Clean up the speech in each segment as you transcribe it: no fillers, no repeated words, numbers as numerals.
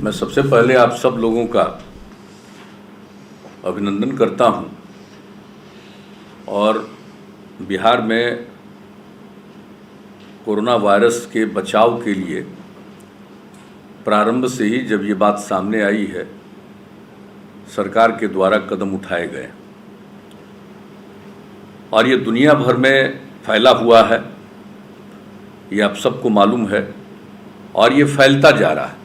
मैं सबसे पहले आप सब लोगों का अभिनंदन करता हूं और बिहार में कोरोना वायरस के बचाव के लिए प्रारंभ से ही जब ये बात सामने आई है, सरकार के द्वारा कदम उठाए गए और ये दुनिया भर में फैला हुआ है, ये आप सबको मालूम है और ये फैलता जा रहा है।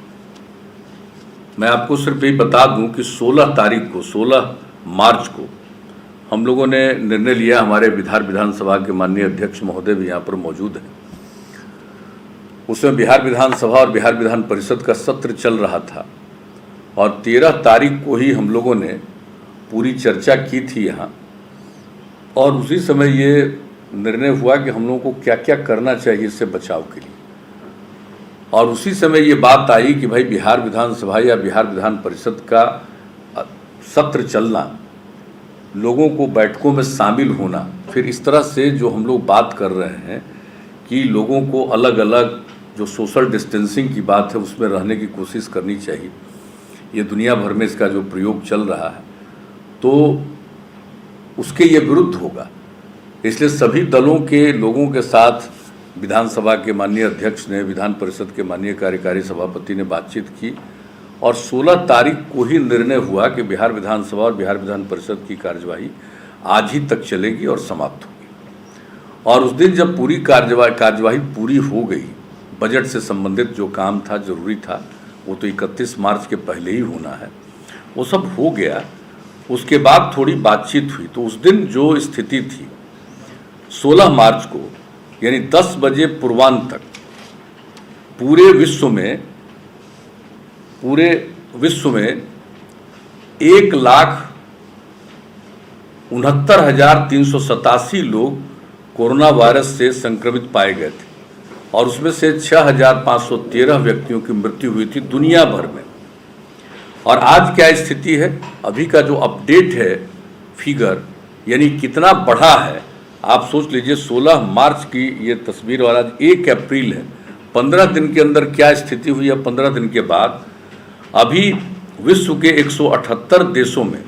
मैं आपको सिर्फ यही बता दूं कि 16 मार्च को हम लोगों ने निर्णय लिया, हमारे बिहार विधानसभा के माननीय अध्यक्ष महोदय भी यहाँ पर मौजूद हैं। उसमें बिहार विधानसभा और बिहार विधान परिषद का सत्र चल रहा था और 13 तारीख को ही हम लोगों ने पूरी चर्चा की थी यहाँ, और उसी समय ये निर्णय हुआ कि हम लोगों को क्या क्या करना चाहिए इससे बचाव के लिए। और उसी समय ये बात आई कि भाई बिहार विधानसभा या बिहार विधान परिषद का सत्र चलना, लोगों को बैठकों में शामिल होना, फिर इस तरह से जो हम लोग बात कर रहे हैं कि लोगों को अलग अलग जो सोशल डिस्टेंसिंग की बात है उसमें रहने की कोशिश करनी चाहिए। ये दुनिया भर में इसका जो प्रयोग चल रहा है तो उसके ये विरुद्ध होगा। इसलिए सभी दलों के लोगों के साथ विधानसभा के माननीय अध्यक्ष ने, विधान परिषद के माननीय कार्यकारी सभापति ने बातचीत की और 16 तारीख को ही निर्णय हुआ कि बिहार विधानसभा और बिहार विधान परिषद की कार्यवाही आज ही तक चलेगी और समाप्त होगी। और उस दिन जब पूरी कार्यवाही पूरी हो गई, बजट से संबंधित जो काम था, जरूरी था, वो तो 31 मार्च के पहले ही होना है, वो सब हो गया। उसके बाद थोड़ी बातचीत हुई तो उस दिन जो स्थिति थी 16 मार्च को, यानी 10 बजे पूर्वान्ह तक पूरे विश्व में 1,69,387 लोग कोरोना वायरस से संक्रमित पाए गए थे और उसमें से 6,513 व्यक्तियों की मृत्यु हुई थी दुनिया भर में। और आज क्या स्थिति है, अभी का जो अपडेट है फिगर, यानी कितना बढ़ा है, आप सोच लीजिए। 16 मार्च की ये तस्वीर और आज 1 अप्रैल है, 15 दिन के अंदर क्या स्थिति हुई है। 15 दिन के बाद अभी विश्व के 178 देशों में,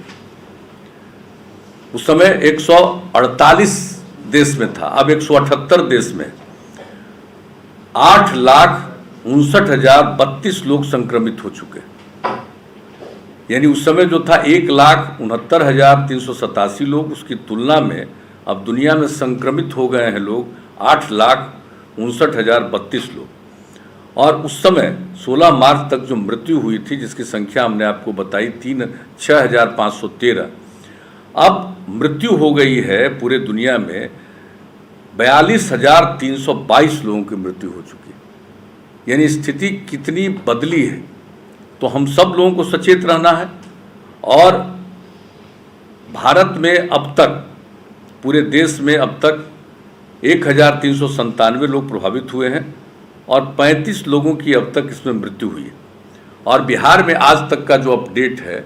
उस समय 148 देश में था, अब 178 देश में 8,59,032 लोग संक्रमित हो चुके। यानी उस समय जो था 1,69,387 लोग, उसकी तुलना में अब दुनिया में संक्रमित हो गए हैं लोग 8,59,032 लोग। और उस समय 16 मार्च तक जो मृत्यु हुई थी, जिसकी संख्या हमने आपको बताई 6,513, अब मृत्यु हो गई है पूरे दुनिया में 42,322 लोगों की मृत्यु हो चुकी है। यानी स्थिति कितनी बदली है। तो हम सब लोगों को सचेत रहना है। और भारत में अब तक, पूरे देश में अब तक 1,397 लोग प्रभावित हुए हैं और 35 लोगों की अब तक इसमें मृत्यु हुई है। और बिहार में आज तक का जो अपडेट है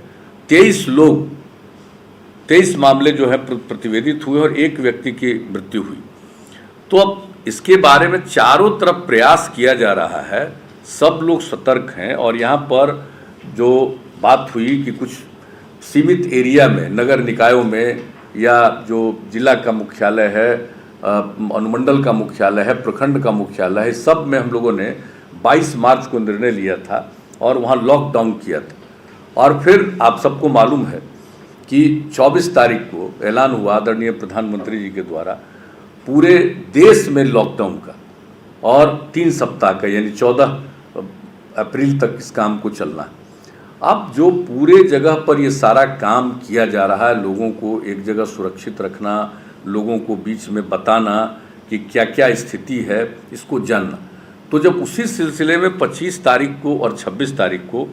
23 मामले जो है प्रतिवेदित हुए और 1 व्यक्ति की मृत्यु हुई। तो अब इसके बारे में चारों तरफ प्रयास किया जा रहा है, सब लोग सतर्क हैं। और यहाँ पर जो बात हुई कि कुछ सीमित एरिया में, नगर निकायों में या जो जिला का मुख्यालय है, अनुमंडल का मुख्यालय है, प्रखंड का मुख्यालय है, सब में हम लोगों ने 22 मार्च को निर्णय लिया था और वहाँ लॉकडाउन किया था। और फिर आप सबको मालूम है कि 24 तारीख को ऐलान हुआ आदरणीय प्रधानमंत्री जी के द्वारा पूरे देश में लॉकडाउन का, और 3 सप्ताह का, यानी 14 अप्रैल तक इस काम को चलना है। अब जो पूरे जगह पर ये सारा काम किया जा रहा है, लोगों को एक जगह सुरक्षित रखना, लोगों को बीच में बताना कि क्या क्या स्थिति है, इसको जानना। तो जब उसी सिलसिले में 25 तारीख को और 26 तारीख को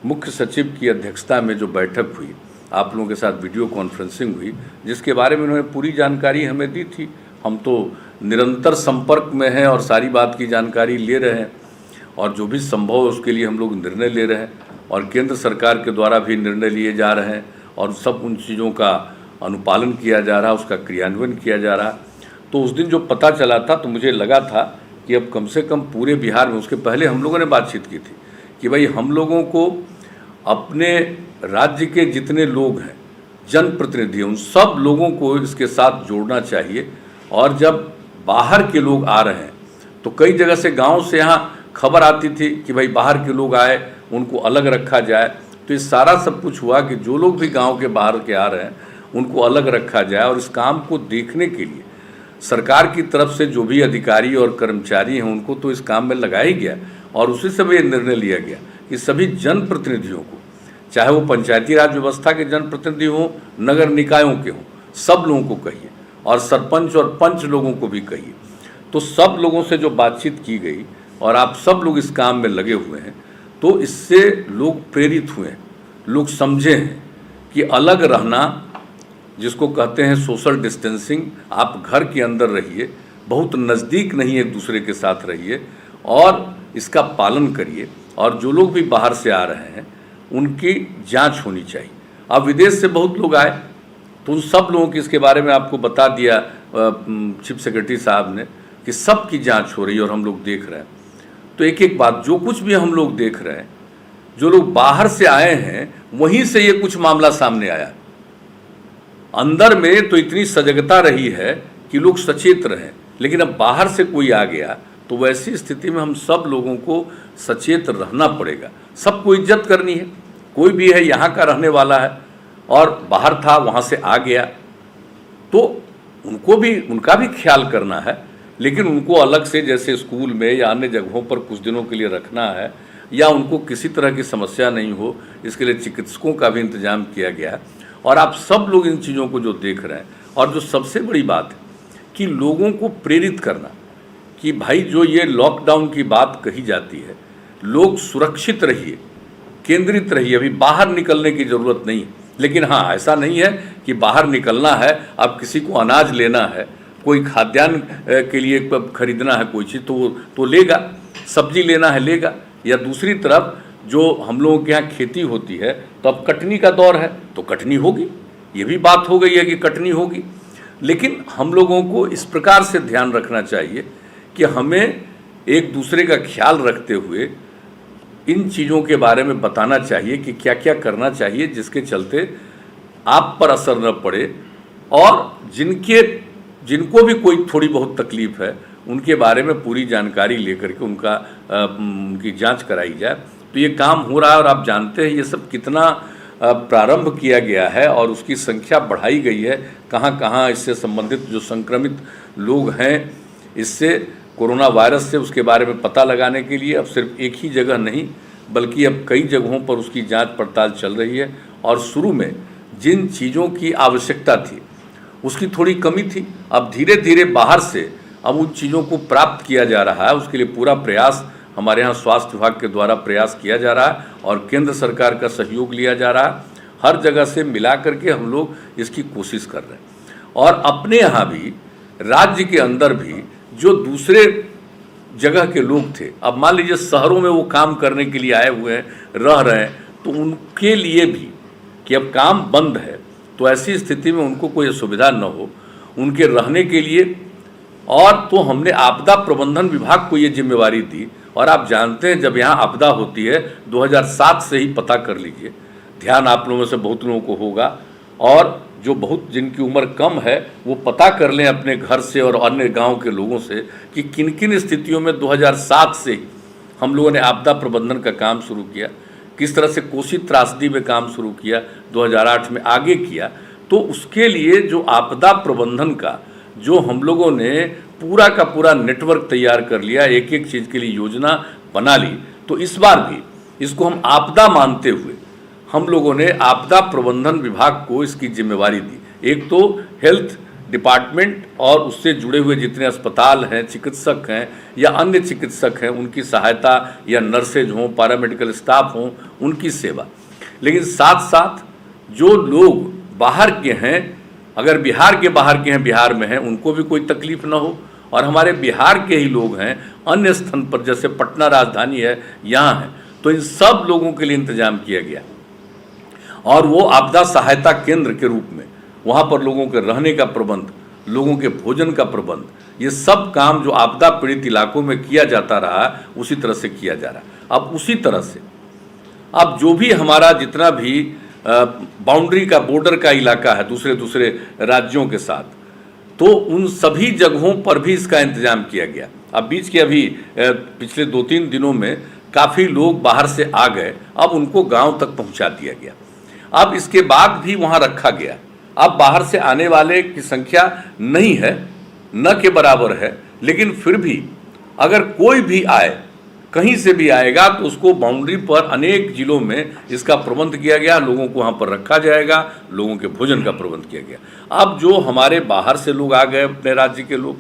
मुख्य सचिव की अध्यक्षता में जो बैठक हुई, आप लोगों के साथ वीडियो कॉन्फ्रेंसिंग हुई, जिसके बारे में उन्होंने पूरी जानकारी हमें दी थी। हम तो निरंतर संपर्क में हैं और सारी बात की जानकारी ले रहे हैं और जो भी संभव है उसके लिए हम लोग निर्णय ले रहे हैं। और केंद्र सरकार के द्वारा भी निर्णय लिए जा रहे हैं और सब उन चीज़ों का अनुपालन किया जा रहा है, उसका क्रियान्वयन किया जा रहा है। तो उस दिन जो पता चला था तो मुझे लगा था कि अब कम से कम पूरे बिहार में, उसके पहले हम लोगों ने बातचीत की थी कि भाई हम लोगों को अपने राज्य के जितने लोग हैं, जनप्रतिनिधि, उन सब लोगों को इसके साथ जोड़ना चाहिए। और जब बाहर के लोग आ रहे हैं तो कई जगह से, गांव से यहाँ खबर आती थी कि भाई बाहर के लोग आए, उनको अलग रखा जाए। तो ये सारा सब कुछ हुआ कि जो लोग भी गांव के बाहर के आ रहे हैं उनको अलग रखा जाए। और इस काम को देखने के लिए सरकार की तरफ से जो भी अधिकारी और कर्मचारी हैं उनको तो इस काम में लगाया ही गया। और उसी समय ये निर्णय लिया गया कि सभी जनप्रतिनिधियों को, चाहे वो पंचायती राज व्यवस्था के जनप्रतिनिधि हों, नगर निकायों के हों, सब लोगों को कहिए, और सरपंच और पंच लोगों को भी कहिए। तो सब लोगों से जो बातचीत की गई और आप सब लोग इस काम में लगे हुए हैं, तो इससे लोग प्रेरित हुए हैं, लोग समझे हैं कि अलग रहना, जिसको कहते हैं सोशल डिस्टेंसिंग, आप घर के अंदर रहिए, बहुत नज़दीक नहीं एक दूसरे के साथ रहिए और इसका पालन करिए। और जो लोग भी बाहर से आ रहे हैं उनकी जांच होनी चाहिए। अब विदेश से बहुत लोग आए तो उन सब लोगों की इसके बारे में आपको बता दिया चीफ सेक्रेटरी साहब ने कि सब की जांच हो रही है और हम लोग देख रहे हैं। तो एक एक बात, जो कुछ भी हम लोग देख रहे हैं, जो लोग बाहर से आए हैं वहीं से ये कुछ मामला सामने आया। अंदर में तो इतनी सजगता रही है कि लोग सचेत रहें, लेकिन अब बाहर से कोई आ गया तो वैसी स्थिति में हम सब लोगों को सचेत रहना पड़ेगा। सबको इज्जत करनी है। कोई भी है, यहाँ का रहने वाला है और बाहर था, वहाँ से आ गया, तो उनका भी ख्याल करना है। लेकिन उनको अलग से, जैसे स्कूल में या अन्य जगहों पर कुछ दिनों के लिए रखना है, या उनको किसी तरह की समस्या नहीं हो, इसके लिए चिकित्सकों का भी इंतजाम किया गया है। और आप सब लोग इन चीज़ों को जो देख रहे हैं, और जो सबसे बड़ी बात है कि लोगों को प्रेरित करना कि भाई जो ये लॉकडाउन की बात कही जाती है, लोग सुरक्षित रहिए, केंद्रित रहिए, अभी बाहर निकलने की ज़रूरत नहीं। लेकिन हाँ, ऐसा नहीं है कि बाहर निकलना है, अब किसी को अनाज लेना है, कोई खाद्यान्न के लिए खरीदना है कोई चीज़ तो लेगा, सब्जी लेना है लेगा। या दूसरी तरफ जो हम लोगों के यहाँ खेती होती है, तो अब कटनी का दौर है तो कटनी होगी, ये भी बात हो गई है कि कटनी होगी। लेकिन हम लोगों को इस प्रकार से ध्यान रखना चाहिए कि हमें एक दूसरे का ख्याल रखते हुए इन चीज़ों के बारे में बताना चाहिए कि क्या क्या करना चाहिए, जिसके चलते आप पर असर न पड़े। और जिनको भी कोई थोड़ी बहुत तकलीफ़ है उनके बारे में पूरी जानकारी लेकर के उनकी जांच कराई जाए। तो ये काम हो रहा है और आप जानते हैं ये सब कितना प्रारंभ किया गया है और उसकी संख्या बढ़ाई गई है। कहाँ कहाँ इससे संबंधित जो संक्रमित लोग हैं इससे, कोरोना वायरस से, उसके बारे में पता लगाने के लिए अब सिर्फ एक ही जगह नहीं बल्कि अब कई जगहों पर उसकी जांच पड़ताल चल रही है। और शुरू में जिन चीज़ों की आवश्यकता थी उसकी थोड़ी कमी थी, अब धीरे धीरे बाहर से अब उन चीज़ों को प्राप्त किया जा रहा है। उसके लिए पूरा प्रयास हमारे यहाँ स्वास्थ्य विभाग के द्वारा प्रयास किया जा रहा है और केंद्र सरकार का सहयोग लिया जा रहा है। हर जगह से मिला करके हम लोग इसकी कोशिश कर रहे हैं। और अपने यहाँ भी, राज्य के अंदर भी जो दूसरे जगह के लोग थे, अब मान लीजिए शहरों में वो काम करने के लिए आए हुए हैं, रह रहे हैं, तो उनके लिए भी कि अब काम बंद है तो ऐसी स्थिति में उनको कोई असुविधा न हो, उनके रहने के लिए। और तो हमने आपदा प्रबंधन विभाग को ये जिम्मेवारी दी। और आप जानते हैं जब यहाँ आपदा होती है 2007 से ही, पता कर लीजिए, ध्यान आप लोगों में से बहुत लोगों को होगा, और जो बहुत जिनकी उम्र कम है वो पता कर लें अपने घर से और अन्य गांव के लोगों से कि किन किन स्थितियों में 2007 से हम लोगों ने आपदा प्रबंधन का काम शुरू किया, किस तरह से कोसी त्रासदी में काम शुरू किया, 2008 में आगे किया। तो उसके लिए जो आपदा प्रबंधन का जो हम लोगों ने पूरा का पूरा नेटवर्क तैयार कर लिया, एक एक चीज़ के लिए योजना बना ली। तो इस बार भी इसको हम आपदा मानते हुए हम लोगों ने आपदा प्रबंधन विभाग को इसकी जिम्मेवारी दी। एक तो हेल्थ डिपार्टमेंट और उससे जुड़े हुए जितने अस्पताल हैं, चिकित्सक हैं या अन्य चिकित्सक हैं, उनकी सहायता, या नर्सेज हों, पैरामेडिकल स्टाफ हों, उनकी सेवा। लेकिन साथ साथ जो लोग बाहर के हैं, अगर बिहार के बाहर के हैं, बिहार में हैं, उनको भी कोई तकलीफ ना हो। और हमारे बिहार के ही लोग हैं अन्य स्थान पर, जैसे पटना राजधानी है, यहाँ है, तो इन सब लोगों के लिए इंतजाम किया गया। और वो आपदा सहायता केंद्र के रूप में वहाँ पर लोगों के रहने का प्रबंध लोगों के भोजन का प्रबंध, ये सब काम जो आपदा पीड़ित इलाकों में किया जाता रहा उसी तरह से किया जा रहा है। अब उसी तरह से अब जो भी हमारा जितना भी बाउंड्री का बॉर्डर का इलाका है दूसरे दूसरे राज्यों के साथ, तो उन सभी जगहों पर भी इसका इंतजाम किया गया। अब बीच के अभी पिछले 2-3 दिनों में काफ़ी लोग बाहर से आ गए, अब उनको गांव तक पहुंचा दिया गया। अब इसके बाद भी वहां रखा गया। अब बाहर से आने वाले की संख्या नहीं है, न के बराबर है, लेकिन फिर भी अगर कोई भी आए, कहीं से भी आएगा, तो उसको बाउंड्री पर अनेक जिलों में इसका प्रबंध किया गया, लोगों को वहाँ पर रखा जाएगा, लोगों के भोजन का प्रबंध किया गया। अब जो हमारे बाहर से लोग आ गए अपने राज्य के लोग,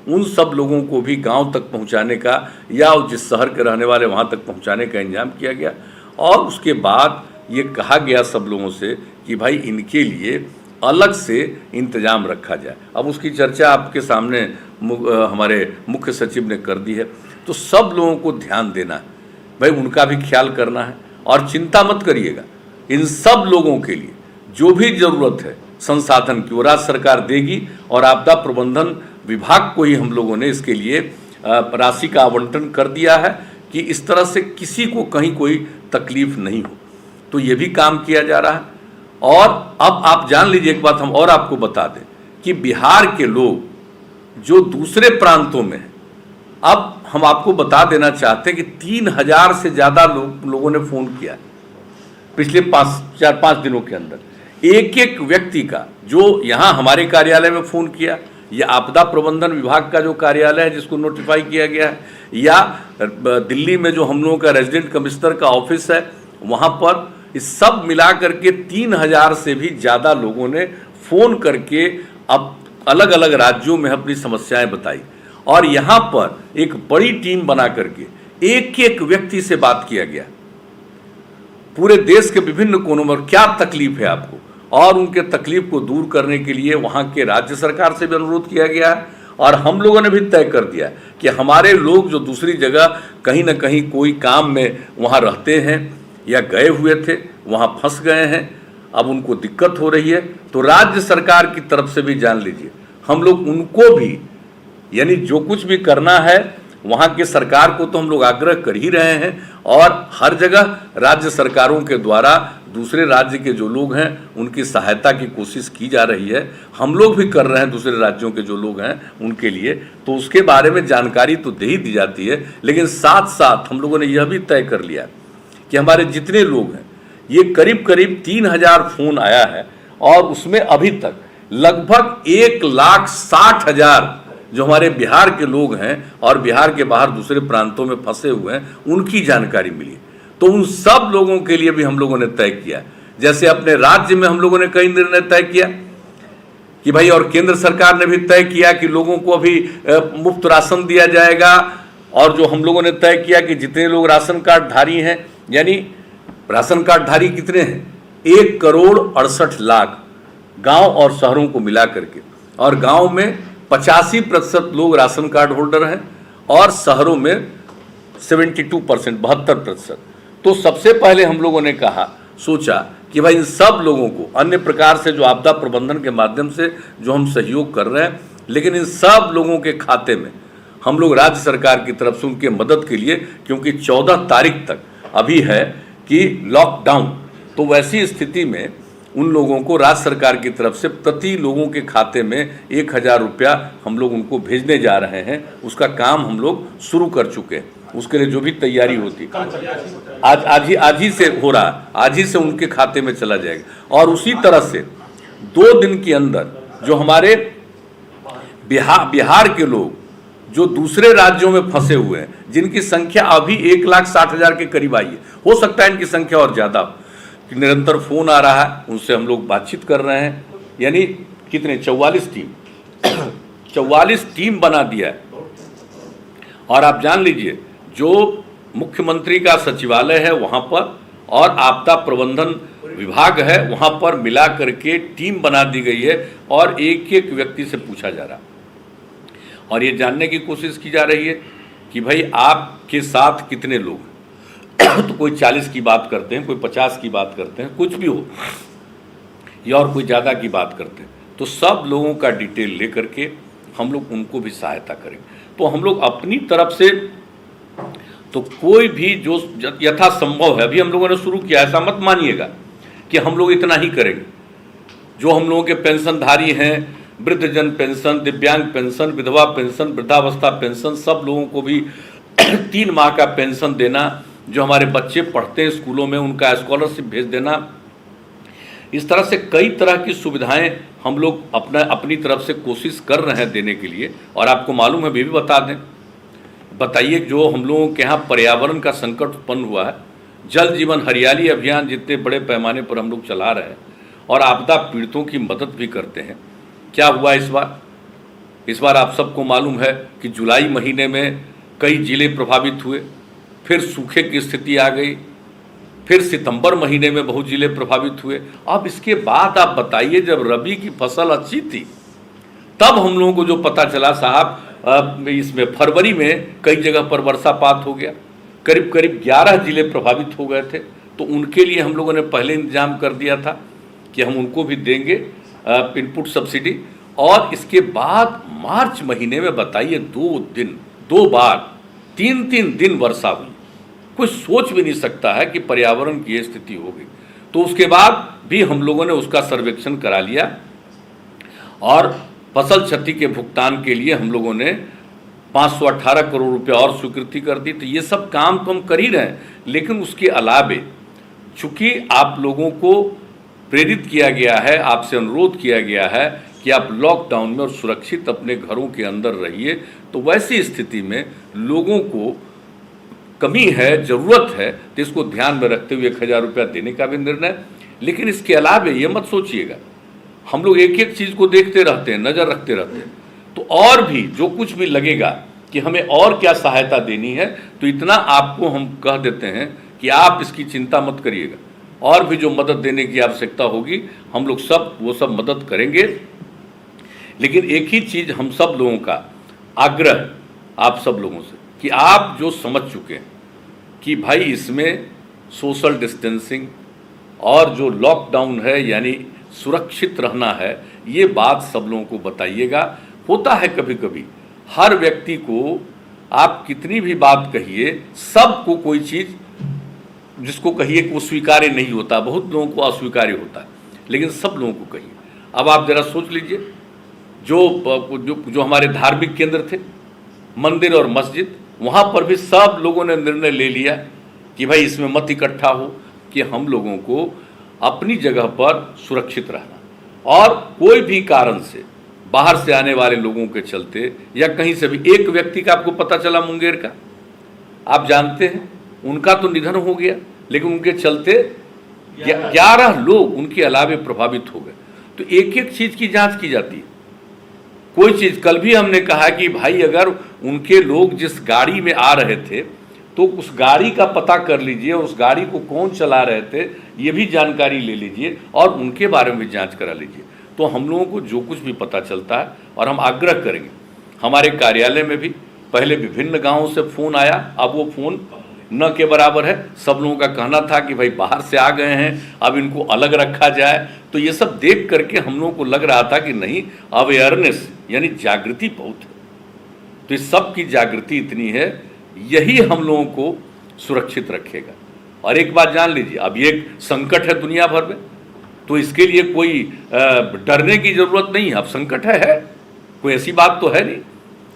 उन सब लोगों को भी गांव तक पहुंचाने का या जिस शहर के रहने वाले वहाँ तक पहुंचाने का इंतजाम किया गया। और उसके बाद ये कहा गया सब लोगों से कि भाई इनके लिए अलग से इंतजाम रखा जाए। अब उसकी चर्चा आपके सामने हमारे मुख्य सचिव ने कर दी है। तो सब लोगों को ध्यान देना है भाई, उनका भी ख्याल करना है। और चिंता मत करिएगा, इन सब लोगों के लिए जो भी ज़रूरत है संसाधन की वो राज्य सरकार देगी, और आपदा प्रबंधन विभाग को ही हम लोगों ने इसके लिए राशि का आवंटन कर दिया है कि इस तरह से किसी को कहीं कोई तकलीफ नहीं हो। तो ये भी काम किया जा रहा है। और अब आप जान लीजिए, एक बात हम और आपको बता दें कि बिहार के लोग जो दूसरे प्रांतों में हैं, अब हम आपको बता देना चाहते हैं कि 3000 से ज़्यादा लोगों ने फ़ोन किया पिछले 4-5 दिनों के अंदर। एक एक व्यक्ति का जो यहाँ हमारे कार्यालय में फ़ोन किया, या आपदा प्रबंधन विभाग का जो कार्यालय है जिसको नोटिफाई किया गया है, या दिल्ली में जो हम लोगों का रेजिडेंट कमिश्नर का ऑफिस है वहाँ पर, इस सब मिला करके 3000 से भी ज़्यादा लोगों ने फ़ोन करके अब अलग अलग राज्यों में अपनी समस्याएं बताई। और यहाँ पर एक बड़ी टीम बना करके एक एक व्यक्ति से बात किया गया, पूरे देश के विभिन्न कोनों में क्या तकलीफ है आपको, और उनके तकलीफ को दूर करने के लिए वहाँ के राज्य सरकार से भी अनुरोध किया गया है। और हम लोगों ने भी तय कर दिया कि हमारे लोग जो दूसरी जगह कहीं ना कहीं कोई काम में वहाँ रहते हैं या गए हुए थे, वहाँ फंस गए हैं, अब उनको दिक्कत हो रही है, तो राज्य सरकार की तरफ से भी जान लीजिए हम लोग उनको भी, यानी जो कुछ भी करना है वहाँ के सरकार को तो हम लोग आग्रह कर ही रहे हैं, और हर जगह राज्य सरकारों के द्वारा दूसरे राज्य के जो लोग हैं उनकी सहायता की कोशिश की जा रही है। हम लोग भी कर रहे हैं दूसरे राज्यों के जो लोग हैं उनके लिए, तो उसके बारे में जानकारी तो दे ही दी जाती है। लेकिन साथ साथ हम लोगों ने यह भी तय कर लिया कि हमारे जितने लोग हैं, ये करीब करीब 3000 फ़ोन आया है, और उसमें अभी तक लगभग 1,60,000 जो हमारे बिहार के लोग हैं और बिहार के बाहर दूसरे प्रांतों में फंसे हुए हैं उनकी जानकारी मिली। तो उन सब लोगों के लिए भी हम लोगों ने तय किया, जैसे अपने राज्य में हम लोगों ने कई निर्णय तय किया कि भाई, और केंद्र सरकार ने भी तय किया कि लोगों को अभी मुफ्त राशन दिया जाएगा। और जो हम लोगों ने तय किया कि जितने लोग राशन कार्ड धारी हैं, यानी राशन कार्ड धारी कितने हैं, 1,68,00,000 गांव और शहरों को मिला करके, और गांव में 85% लोग राशन कार्ड होल्डर हैं और शहरों में 72%, 72%। तो सबसे पहले हम लोगों ने सोचा कि भाई इन सब लोगों को अन्य प्रकार से जो आपदा प्रबंधन के माध्यम से जो हम सहयोग कर रहे हैं, लेकिन इन सब लोगों के खाते में हम लोग राज्य सरकार की तरफ से उनके मदद के लिए, क्योंकि 14 तारीख तक अभी है कि लॉकडाउन, तो वैसी स्थिति में उन लोगों को राज्य सरकार की तरफ से प्रति लोगों के खाते में 1000 रुपया हम लोग उनको भेजने जा रहे हैं। उसका काम हम लोग शुरू कर चुके हैं। उसके लिए जो भी तैयारी होती आज ही से हो रहा, आज ही से उनके खाते में चला जाएगा। और उसी तरह से 2 दिन के अंदर जो हमारे बिहार के लोग जो दूसरे राज्यों में फंसे हुए हैं, जिनकी संख्या अभी 1,60,000 के करीब आई है, हो सकता है इनकी संख्या और ज़्यादा, निरंतर फ़ोन आ रहा है, उनसे हम लोग बातचीत कर रहे हैं। यानी कितने 44 टीम बना दिया है। और आप जान लीजिए, जो मुख्यमंत्री का सचिवालय है वहाँ पर और आपदा प्रबंधन विभाग है वहाँ पर मिला करके टीम बना दी गई है, और एक एक व्यक्ति से पूछा जा रहा, और ये जानने की कोशिश की जा रही है कि भाई आपके साथ कितने लोग हैं। तो कोई 40 की बात करते हैं, कोई 50 की बात करते हैं, कुछ भी हो, या और कोई ज़्यादा की बात करते हैं। तो सब लोगों का डिटेल लेकर के हम लोग उनको भी सहायता करेंगे। तो हम लोग अपनी तरफ से तो कोई भी जो यथासंभव है, अभी हम लोगों ने शुरू किया, ऐसा मत मानिएगा कि हम लोग इतना ही करेंगे। जो हम लोगों के पेंशनधारी हैं, वृद्धजन पेंशन, दिव्यांग पेंशन, विधवा पेंशन, वृद्धावस्था पेंशन, सब लोगों को भी 3 माह का पेंशन देना, जो हमारे बच्चे पढ़ते हैं स्कूलों में उनका स्कॉलरशिप भेज देना, इस तरह से कई तरह की सुविधाएं हम लोग अपनी तरफ से कोशिश कर रहे हैं देने के लिए। और आपको मालूम है, भी बता दें, बताइए, जो हम लोगों के यहाँ पर्यावरण का संकट उत्पन्न हुआ है, जल जीवन हरियाली अभियान जितने बड़े पैमाने पर हम लोग चला रहे हैं और आपदा पीड़ितों की मदद भी करते हैं, क्या हुआ इस बार आप सबको मालूम है कि जुलाई महीने में कई जिले प्रभावित हुए, फिर सूखे की स्थिति आ गई, फिर सितंबर महीने में बहुत जिले प्रभावित हुए। अब इसके बाद आप बताइए, जब रबी की फसल अच्छी थी तब हम लोगों को जो पता चला साहब, इसमें फरवरी में कई जगह पर वर्षापात हो गया, करीब करीब 11 जिले प्रभावित हो गए थे। तो उनके लिए हम लोगों ने पहले इंतजाम कर दिया था कि हम उनको भी देंगे इनपुट सब्सिडी। और इसके बाद मार्च महीने में बताइए 2 बार 3 दिन वर्षा हुई। कोई सोच भी नहीं सकता है कि पर्यावरण की ये स्थिति हो गई। तो उसके बाद भी हम लोगों ने उसका सर्वेक्षण करा लिया और फसल क्षति के भुगतान के लिए हम लोगों ने 518 करोड़ रुपए और स्वीकृति कर दी। तो ये सब काम तो हम कर ही रहे हैं, लेकिन उसके अलावे चूंकि आप लोगों को प्रेरित किया गया है, आपसे अनुरोध किया गया है कि आप लॉकडाउन में और सुरक्षित अपने घरों के अंदर रहिए, तो वैसी स्थिति में लोगों को कमी है, ज़रूरत है, तो इसको ध्यान में रखते हुए 1000 रुपया देने का भी निर्णय। लेकिन इसके अलावे ये मत सोचिएगा, हम लोग एक एक चीज़ को देखते रहते हैं, नज़र रखते रहते हैं, तो और भी जो कुछ भी लगेगा कि हमें और क्या सहायता देनी है, तो इतना आपको हम कह देते हैं कि आप इसकी चिंता मत करिएगा। और भी जो मदद देने की आवश्यकता होगी हम लोग वो सब मदद करेंगे। लेकिन एक ही चीज़ हम सब लोगों का आग्रह आप सब लोगों से कि आप जो समझ चुके हैं कि भाई इसमें सोशल डिस्टेंसिंग और जो लॉकडाउन है यानी सुरक्षित रहना है, ये बात सब लोगों को बताइएगा। होता है कभी कभी हर व्यक्ति को आप कितनी भी बात कहिए, सबको कोई चीज़ जिसको कहिए कि वो स्वीकार्य नहीं होता, बहुत लोगों को अस्वीकार्य होता है, लेकिन सब लोगों को कहिए। अब आप जरा सोच लीजिए, जो हमारे धार्मिक केंद्र थे, मंदिर और मस्जिद, वहाँ पर भी सब लोगों ने निर्णय ले लिया कि भाई इसमें मत इकट्ठा हो, कि हम लोगों को अपनी जगह पर सुरक्षित रहना। और कोई भी कारण से बाहर से आने वाले लोगों के चलते या कहीं से भी, एक व्यक्ति का आपको पता चला मुंगेर का, आप जानते हैं, उनका तो निधन हो गया, लेकिन उनके चलते 11 लोग उनके अलावे प्रभावित हो गए। तो एक एक चीज़ की जांच की जाती है। कोई चीज़, कल भी हमने कहा कि भाई अगर उनके लोग जिस गाड़ी में आ रहे थे तो उस गाड़ी का पता कर लीजिए, उस गाड़ी को कौन चला रहे थे ये भी जानकारी ले लीजिए और उनके बारे में भी जांच करा लीजिए। तो हम लोगों को जो कुछ भी पता चलता है, और हम आग्रह करेंगे, हमारे कार्यालय में भी पहले विभिन्न गाँवों से फ़ोन आया, अब वो फ़ोन न के बराबर है। सब लोगों का कहना था कि भाई बाहर से आ गए हैं, अब इनको अलग रखा जाए। तो ये सब देख करके हम लोगों को लग रहा था कि नहीं, अवेयरनेस यानी जागृति बहुत है। तो इस सब की जागृति इतनी है, यही हम लोगों को सुरक्षित रखेगा। और एक बात जान लीजिए, अब ये एक संकट है दुनिया भर में, तो इसके लिए कोई डरने की ज़रूरत नहीं है। अब संकट है, कोई ऐसी बात तो है नहीं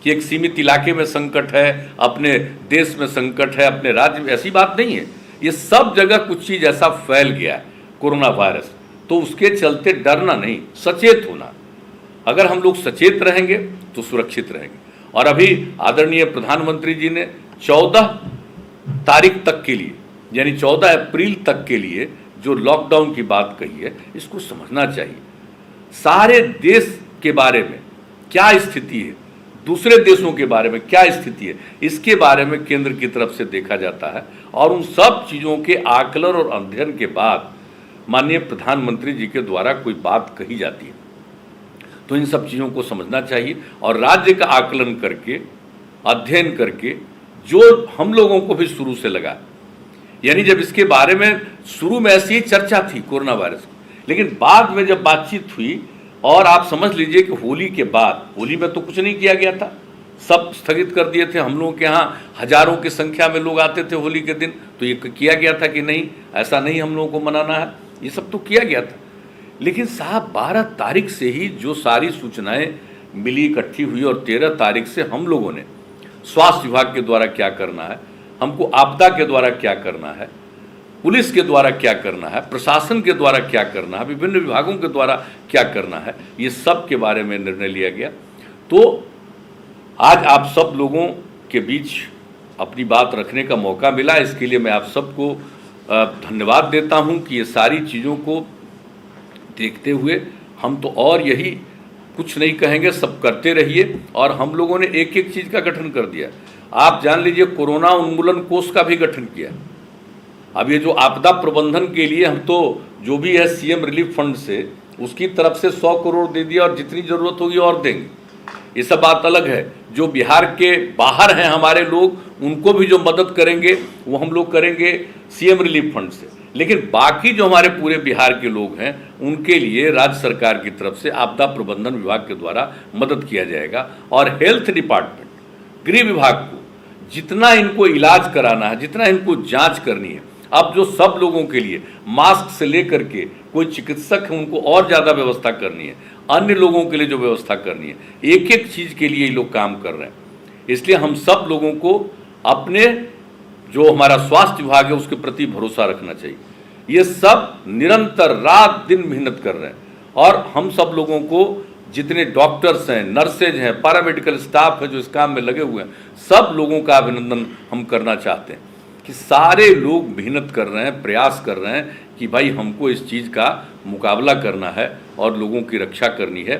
कि एक सीमित इलाके में संकट है, अपने देश में संकट है, अपने राज्य में, ऐसी बात नहीं है। ये सब जगह कुछ चीज़ ऐसा फैल गया है, कोरोना वायरस, तो उसके चलते डरना नहीं, सचेत होना। अगर हम लोग सचेत रहेंगे तो सुरक्षित रहेंगे। और अभी आदरणीय प्रधानमंत्री जी ने 14 तारीख तक के लिए, यानी 14 अप्रैल तक के लिए जो लॉकडाउन की बात कही है, इसको समझना चाहिए। सारे देश के बारे में क्या स्थिति है, दूसरे देशों के बारे में क्या स्थिति है, इसके बारे में केंद्र की तरफ से देखा जाता है। और उन सब चीज़ों के आकलन और अध्ययन के बाद माननीय प्रधानमंत्री जी के द्वारा कोई बात कही जाती है, तो इन सब चीज़ों को समझना चाहिए। और राज्य का आकलन करके, अध्ययन करके, जो हम लोगों को भी शुरू से लगा, यानी जब इसके बारे में शुरू में ऐसी ही चर्चा थी कोरोना वायरस की, लेकिन बाद में जब बातचीत हुई और आप समझ लीजिए कि होली के बाद, होली में तो कुछ नहीं किया गया था, सब स्थगित कर दिए थे। हम लोगों के यहाँ हजारों की संख्या में लोग आते थे होली के दिन, तो ये किया गया था कि नहीं, ऐसा नहीं हम लोगों को मनाना है, ये सब तो किया गया था। लेकिन साहब 12 तारीख से ही जो सारी सूचनाएं मिली, इकट्ठी हुई, और 13 तारीख से हम लोगों ने स्वास्थ्य विभाग के द्वारा क्या करना है, हमको आपदा के द्वारा क्या करना है, पुलिस के द्वारा क्या करना है, प्रशासन के द्वारा क्या करना है, विभिन्न विभागों के द्वारा क्या करना है, ये सब के बारे में निर्णय लिया गया। तो आज आप सब लोगों के बीच अपनी बात रखने का मौका मिला, इसके लिए मैं आप सबको धन्यवाद देता हूं कि ये सारी चीज़ों को देखते हुए हम तो और यही कुछ नहीं कहेंगे, सब करते रहिए। और हम लोगों ने एक एक चीज़ का गठन कर दिया। आप जान लीजिए, कोरोना उन्मूलन कोष का भी गठन किया। अब ये जो आपदा प्रबंधन के लिए हम तो जो भी है सीएम रिलीफ फंड से उसकी तरफ से 100 करोड़ दे दिया, और जितनी ज़रूरत होगी और देंगे, ये सब बात अलग है। जो बिहार के बाहर हैं हमारे लोग, उनको भी जो मदद करेंगे वो हम लोग करेंगे सीएम रिलीफ फंड से। लेकिन बाकी जो हमारे पूरे बिहार के लोग हैं उनके लिए राज्य सरकार की तरफ से आपदा प्रबंधन विभाग के द्वारा मदद किया जाएगा। और हेल्थ डिपार्टमेंट, गृह विभाग को जितना इनको इलाज कराना है, जितना इनको जांच करनी है, अब जो सब लोगों के लिए मास्क से लेकर के कोई चिकित्सक है उनको और ज़्यादा व्यवस्था करनी है, अन्य लोगों के लिए जो व्यवस्था करनी है, एक एक चीज़ के लिए ये लोग काम कर रहे हैं। इसलिए हम सब लोगों को अपने जो हमारा स्वास्थ्य विभाग है उसके प्रति भरोसा रखना चाहिए। ये सब निरंतर रात दिन मेहनत कर रहे हैं, और हम सब लोगों को, जितने डॉक्टर्स हैं, नर्सेज हैं, पैरामेडिकल स्टाफ है जो इस काम में लगे हुए हैं, सब लोगों का अभिनंदन हम करना चाहते हैं कि सारे लोग मेहनत कर रहे हैं, प्रयास कर रहे हैं कि भाई हमको इस चीज़ का मुकाबला करना है और लोगों की रक्षा करनी है।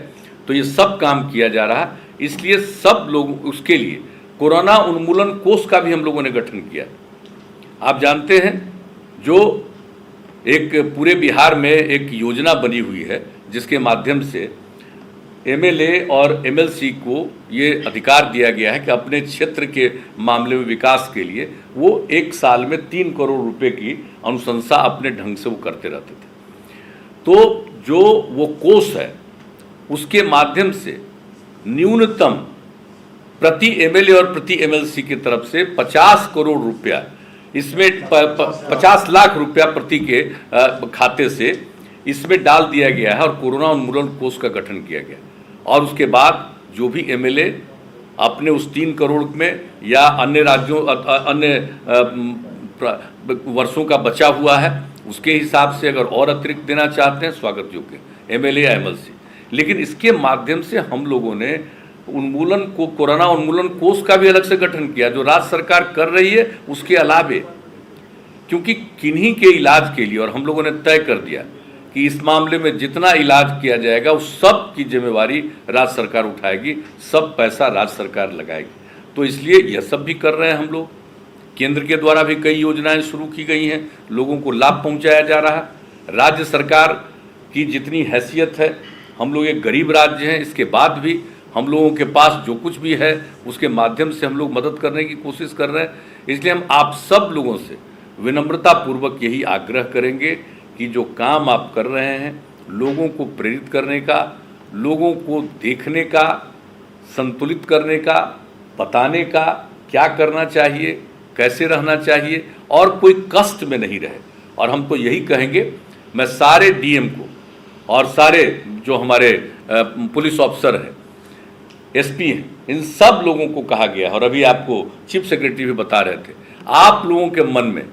तो ये सब काम किया जा रहा है। इसलिए सब लोग, उसके लिए कोरोना उन्मूलन कोष का भी हम लोगों ने गठन किया। आप जानते हैं, जो एक पूरे बिहार में एक योजना बनी हुई है जिसके माध्यम से एमएलए और एमएलसी को ये अधिकार दिया गया है कि अपने क्षेत्र के मामले में विकास के लिए वो एक साल में 3 करोड़ रुपए की अनुशंसा अपने ढंग से वो करते रहते थे। तो जो वो कोष है उसके माध्यम से न्यूनतम प्रति एमएलए और प्रति एमएलसी की तरफ से 50 करोड़ रुपया, इसमें 50 लाख रुपया प्रति के खाते से इसमें डाल दिया गया है और कोरोना उन्मूलन कोष का गठन किया गया। और उसके बाद जो भी एमएलए अपने उस 3 करोड़ में या अन्य राज्यों, अन्य वर्षों का बचा हुआ है उसके हिसाब से अगर और अतिरिक्त देना चाहते हैं, स्वागत योग्य एमएलए या एमएलसी। लेकिन इसके माध्यम से हम लोगों ने उन्मूलन को, कोरोना उन्मूलन कोष का भी अलग से गठन किया जो राज्य सरकार कर रही है उसके अलावे, क्योंकि किन्हीं के इलाज के लिए, और हम लोगों ने तय कर दिया कि इस मामले में जितना इलाज किया जाएगा उस सब की जिम्मेवारी राज्य सरकार उठाएगी, सब पैसा राज्य सरकार लगाएगी। तो इसलिए यह सब भी कर रहे हैं हम लोग। केंद्र के द्वारा भी कई योजनाएं शुरू की गई हैं, लोगों को लाभ पहुंचाया जा रहा है। राज्य सरकार की जितनी हैसियत है, हम लोग एक गरीब राज्य हैं, इसके बाद भी हम लोगों के पास जो कुछ भी है उसके माध्यम से हम लोग मदद करने की कोशिश कर रहे हैं। इसलिए हम आप सब लोगों से विनम्रतापूर्वक यही आग्रह करेंगे कि जो काम आप कर रहे हैं, लोगों को प्रेरित करने का, लोगों को देखने का, संतुलित करने का, बताने का क्या करना चाहिए, कैसे रहना चाहिए, और कोई कष्ट में नहीं रहे। और हम तो यही कहेंगे, मैं सारे डीएम को और सारे जो हमारे पुलिस ऑफिसर हैं, एसपी हैं, इन सब लोगों को कहा गया, और अभी आपको चीफ सेक्रेटरी भी बता रहे थे, आप लोगों के मन में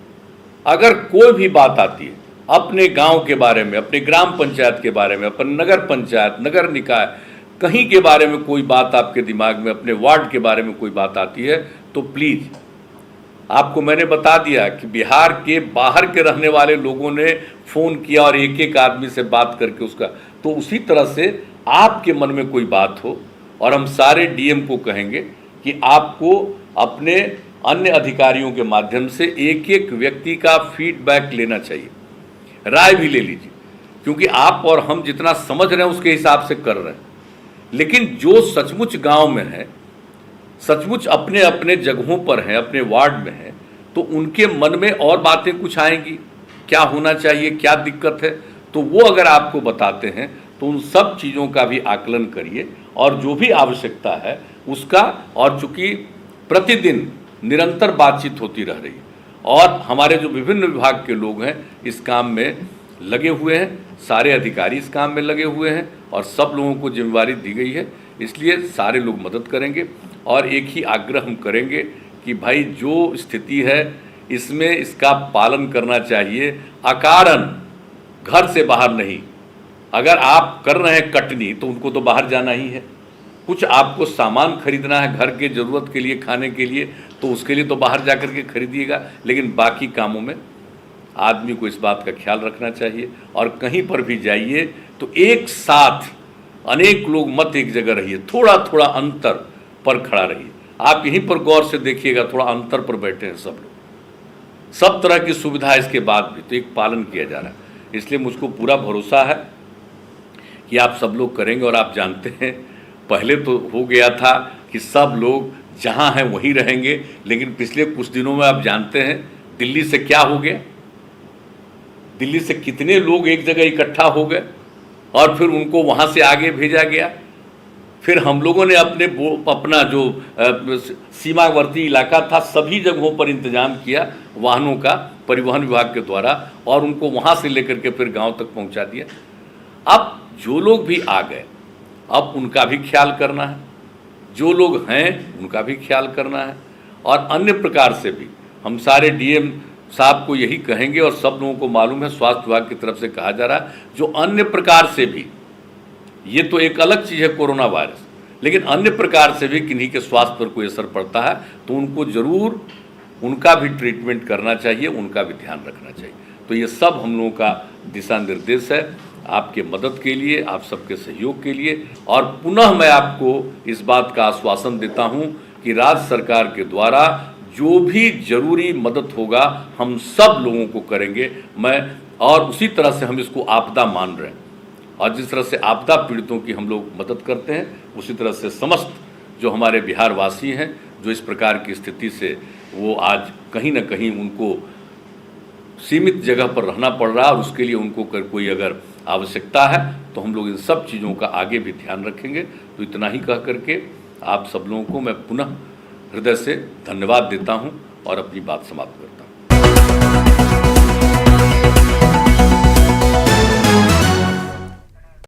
अगर कोई भी बात आती है अपने गांव के बारे में, अपने ग्राम पंचायत के बारे में, अपने नगर पंचायत, नगर निकाय, कहीं के बारे में कोई बात आपके दिमाग में, अपने वार्ड के बारे में कोई बात आती है, तो प्लीज़, आपको मैंने बता दिया कि बिहार के बाहर के रहने वाले लोगों ने फ़ोन किया और एक एक आदमी से बात करके उसका, तो उसी तरह से आपके मन में कोई बात हो, और हम सारे डीएम को कहेंगे कि आपको अपने अन्य अधिकारियों के माध्यम से एक एक व्यक्ति का फीडबैक लेना चाहिए, राय भी ले लीजिए, क्योंकि आप और हम जितना समझ रहे हैं उसके हिसाब से कर रहे हैं। लेकिन जो सचमुच गांव में है, सचमुच अपने अपने जगहों पर हैं, अपने वार्ड में हैं, तो उनके मन में और बातें कुछ आएंगी, क्या होना चाहिए, क्या दिक्कत है, तो वो अगर आपको बताते हैं तो उन सब चीज़ों का भी आकलन करिए और जो भी आवश्यकता है उसका, और चूँकि प्रतिदिन निरंतर बातचीत होती रह रही है और हमारे जो विभिन्न विभाग के लोग हैं इस काम में लगे हुए हैं, सारे अधिकारी इस काम में लगे हुए हैं और सब लोगों को जिम्मेवारी दी गई है, इसलिए सारे लोग मदद करेंगे। और एक ही आग्रह हम करेंगे कि भाई जो स्थिति है इसमें इसका पालन करना चाहिए, अकारण घर से बाहर नहीं। अगर आप कर रहे हैं कटनी तो उनको तो बाहर जाना ही है, कुछ आपको सामान खरीदना है घर के ज़रूरत के लिए, खाने के लिए, तो उसके लिए तो बाहर जा कर के खरीदिएगा, लेकिन बाकी कामों में आदमी को इस बात का ख्याल रखना चाहिए। और कहीं पर भी जाइए तो एक साथ अनेक लोग मत एक जगह रहिए, थोड़ा थोड़ा अंतर पर खड़ा रहिए। आप यहीं पर गौर से देखिएगा, थोड़ा अंतर पर बैठे हैं सब लोग, सब तरह की सुविधा इसके बाद भी तो एक पालन किया जा रहा है। इसलिए मुझको पूरा भरोसा है कि आप सब लोग करेंगे। और आप जानते हैं पहले तो हो गया था कि सब लोग जहां हैं वहीं रहेंगे, लेकिन पिछले कुछ दिनों में आप जानते हैं दिल्ली से क्या हो गया, दिल्ली से कितने लोग एक जगह इकट्ठा हो गए और फिर उनको वहां से आगे भेजा गया। फिर हम लोगों ने अपना जो सीमावर्ती इलाका था सभी जगहों पर इंतजाम किया वाहनों का, परिवहन विभाग के द्वारा, और उनको वहां से लेकर के फिर गांव तक पहुंचा दिया। अब जो लोग भी आ गए अब उनका भी ख्याल करना है, जो लोग हैं उनका भी ख्याल करना है। और अन्य प्रकार से भी हम सारे डीएम साहब को यही कहेंगे, और सब लोगों को मालूम है स्वास्थ्य विभाग की तरफ से कहा जा रहा है, जो अन्य प्रकार से भी, ये तो एक अलग चीज़ है कोरोना वायरस, लेकिन अन्य प्रकार से भी किन्हीं के स्वास्थ्य पर कोई असर पड़ता है तो उनको ज़रूर उनका भी ट्रीटमेंट करना चाहिए, उनका भी ध्यान रखना चाहिए। तो ये सब हम लोगों का दिशा निर्देश है आपके मदद के लिए, आप सबके सहयोग के लिए। और पुनः मैं आपको इस बात का आश्वासन देता हूं कि राज्य सरकार के द्वारा जो भी जरूरी मदद होगा हम सब लोगों को करेंगे। और उसी तरह से हम इसको आपदा मान रहे हैं, और जिस तरह से आपदा पीड़ितों की हम लोग मदद करते हैं उसी तरह से समस्त जो हमारे बिहार वासी हैं जो इस प्रकार की स्थिति से वो आज कहीं ना कहीं उनको सीमित जगह पर रहना पड़ रहा है, और उसके लिए उनको कोई अगर आवश्यकता है तो हम लोग इन सब चीज़ों का आगे भी ध्यान रखेंगे। तो इतना ही कह करके आप सब लोगों को मैं पुनः हृदय से धन्यवाद देता हूं और अपनी बात समाप्त करता हूं।